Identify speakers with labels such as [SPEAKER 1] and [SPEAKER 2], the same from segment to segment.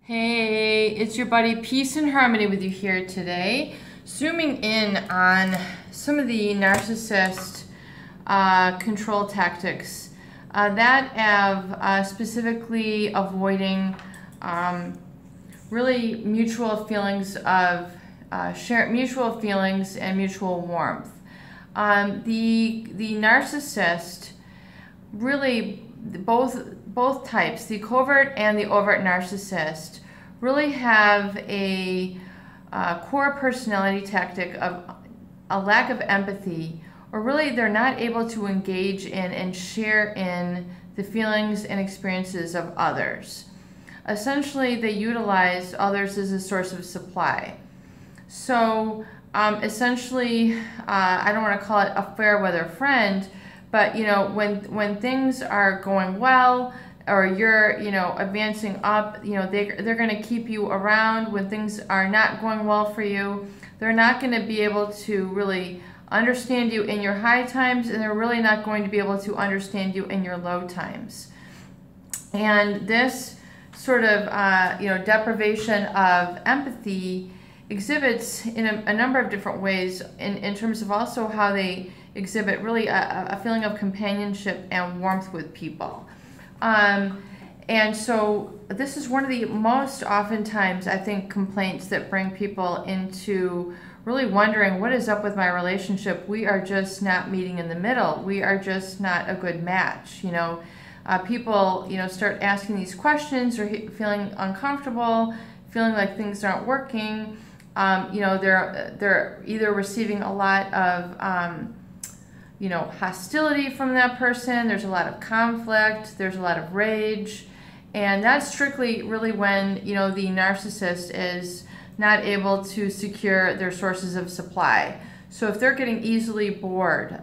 [SPEAKER 1] Hey, it's your buddy Peace and Harmony with you here today, zooming in on some of the narcissist control tactics that have specifically avoiding really mutual feelings of mutual feelings and mutual warmth. The narcissist really both types, the covert and the overt narcissist, really have a core personality tactic of a lack of empathy, or really they're not able to engage in and share in the feelings and experiences of others. Essentially, they utilize others as a source of supply. So essentially, I don't want to call it a fair weather friend, but when things are going well, or you're advancing up, they're going to keep you around. When things are not going well for you, they're not going to be able to really understand you in your high times, and they're really not going to be able to understand you in your low times. And this sort of deprivation of empathy exhibits in a number of different ways in terms of also how they exhibit really a feeling of companionship and warmth with people. And so this is one of the most oftentimes, I think, complaints that bring people into really wondering, what is up with my relationship? We are just not meeting in the middle. We are just not a good match. People start asking these questions, or feeling uncomfortable, feeling like things aren't working. They're either receiving a lot of hostility from that person. There's a lot of conflict, there's a lot of rage, and that's strictly really when the narcissist is not able to secure their sources of supply. So if they're getting easily bored,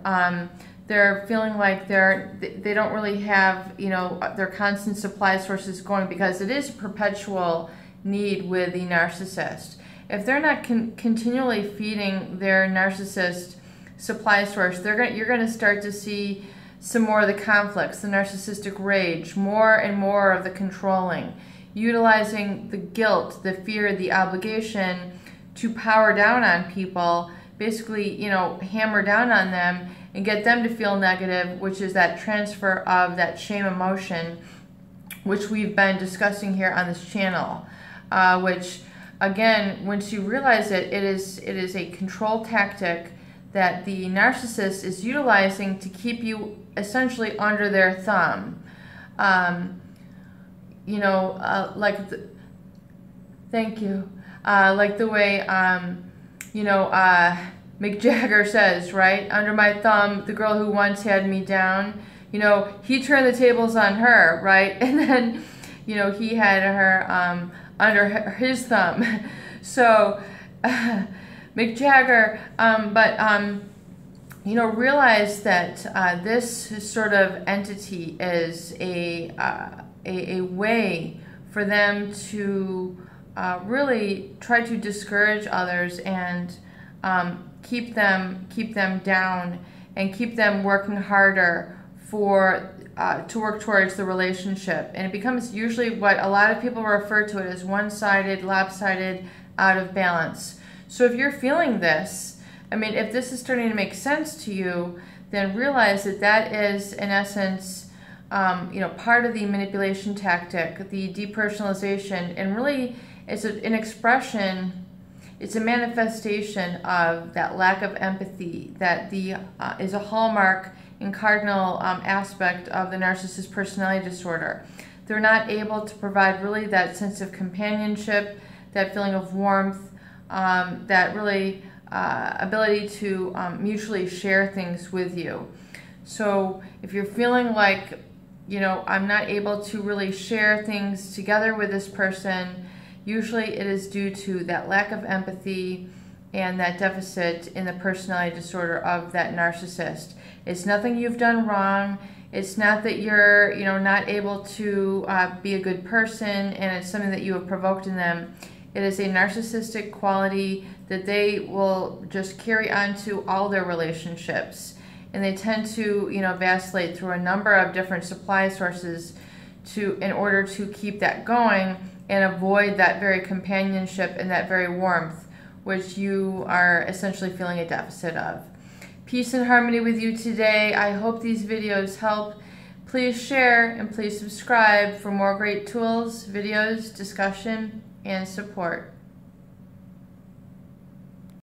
[SPEAKER 1] they're feeling like they don't really have their constant supply sources going, because it is a perpetual need with the narcissist. If they're not continually feeding their narcissist supply source, you're going to start to see some more of the conflicts, the narcissistic rage, more and more of the controlling, utilizing the guilt, the fear, the obligation to power down on people, basically, hammer down on them and get them to feel negative, which is that transfer of that shame emotion, which we've been discussing here on this channel, which, again, once you realize it is a control tactic that the narcissist is utilizing to keep you essentially under their thumb. Thank you. Like the way, Mick Jagger says, right? Under my thumb, the girl who once had me down. He turned the tables on her, right? And then, he had her under his thumb. So, Mick Jagger, realize that this sort of entity is a way for them to really try to discourage others and keep them down and keep them working harder to work towards the relationship. And it becomes usually what a lot of people refer to it as one-sided, lopsided, out of balance. So if you're feeling this, if this is starting to make sense to you, then realize that is, in essence, part of the manipulation tactic, the depersonalization, and really it's an expression, it's a manifestation of that lack of empathy that is a hallmark and cardinal aspect of the narcissist personality disorder. They're not able to provide really that sense of companionship, that feeling of warmth, that really ability to mutually share things with you. So if you're feeling like, I'm not able to really share things together with this person, usually it is due to that lack of empathy and that deficit in the personality disorder of that narcissist. It's nothing you've done wrong. It's not that you're, not able to be a good person, and it's something that you have provoked in them. It is a narcissistic quality that they will just carry on to all their relationships. And they tend to, vacillate through a number of different supply sources in order to keep that going. and avoid that very companionship and that very warmth which you are essentially feeling a deficit of. Peace and harmony with you today. I hope these videos help. Please share and please subscribe for more great tools, videos, discussion, and support.